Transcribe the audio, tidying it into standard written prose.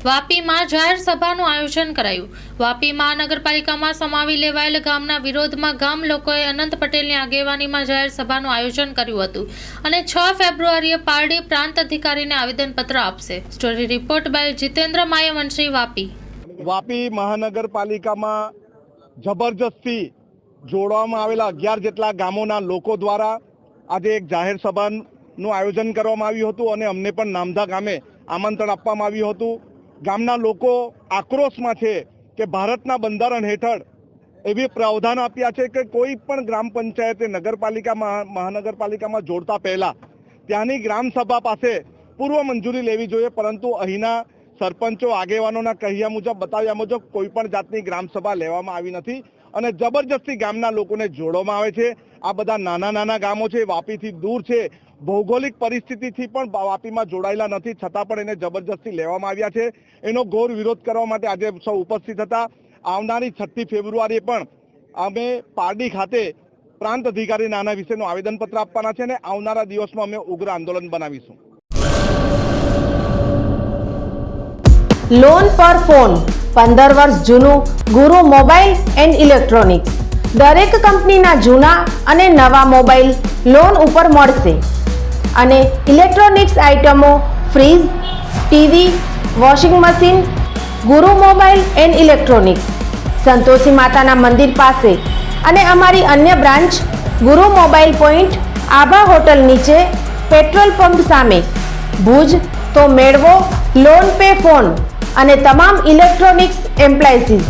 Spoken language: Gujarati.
વાપીમાં જાહેર સભાનું આયોજન કરાયું। વાપી મહાનગરપાલિકામાં સમાવી લેવાયેલ ગામના વિરોધમાં ગામ લોકોએ અનંત પટેલની આગેવાનીમાં જાહેર સભાનું આયોજન કર્યું હતું અને 6 ફેબ્રુઆરીએ પારડી પ્રાંત અધિકારીને આવેદનપત્ર આપશે। Story report by Jitendra Mayvanshi, Vapi. Vapi મહાનગરપાલિકામાં જબરજસ્તી જોડવામાં આવેલા 11 જેટલા ગામોના લોકો દ્વારા આજે એક જાહેર સભાનું આયોજન કરવામાં આવ્યું હતું અને અમને પણ નામધા ગામે આમંત્રણ આપવામાં આવ્યું હતું। ગામના લોકો આક્રોશમાં છે કે ભારતના બંધારણ હેઠળ એવી પ્રાવધાન આપ્યા છે કે કોઈ પણ ગ્રામ પંચાયતે નગરપાલિકા મહાનગરપાલિકામાં જોડતા પહેલા ત્યાંની ગ્રામસભા પાસે પૂર્વ મંજૂરી લેવી જોઈએ, પરંતુ અહીંના સરપંચો આગેવાનોના કહ્યા મુજબ, બતાવ્યા મુજબ કોઈ પણ જાતની ગ્રામસભા લેવામાં આવી નથી અને જબરજસ્તી ગામના લોકોને જોડવામાં આવે છે। આ બધા નાના નાના ગામો છે, વાપીથી દૂર છે, ભૌગોલિક પરિસ્થિતિથી પણ વાપીમાં જોડાયેલા નથી, છતાં પણ એને જબરજસ્તી લેવામાં આવ્યા છે। એનો ઘોર વિરોધ કરવા માટે આજે સૌ ઉપસ્થિત હતા। આવનારી 6 ફેબ્રુઆરીએ પણ અમે પારડી ખાતે પ્રાંત અધિકારીને આના વિશેનું આવેદનપત્ર આપવાના છે અને આવનારા દિવસમાં અમે ઉગ્ર આંદોલન બનાવીશું। લોન પર ફોન 15 વર્ષ જૂનું ગુરુ મોબાઈલ એન્ડ ઇલેક્ટ્રોનિક્સ। દરેક કંપનીના જૂના અને નવા મોબાઈલ લોન ઉપર મળશે અને ઇલેક્ટ્રોનિક્સ આઇટમો ફ્રીજ, ટીવી, વોશિંગ મશીન। ગુરુ મોબાઈલ એન્ડ ઇલેક્ટ્રોનિક્સ સંતોષી માતાના મંદિર પાસે અને અમારી અન્ય બ્રાન્ચ ગુરુ મોબાઈલ પોઈન્ટ આભા હોટલ નીચે, પેટ્રોલ પંપ સામે, ભુજ। તો મેળવો લોન પે ફોન અને તમામ ઇલેક્ટ્રોનિક્સ એપ્લાયન્સીસ।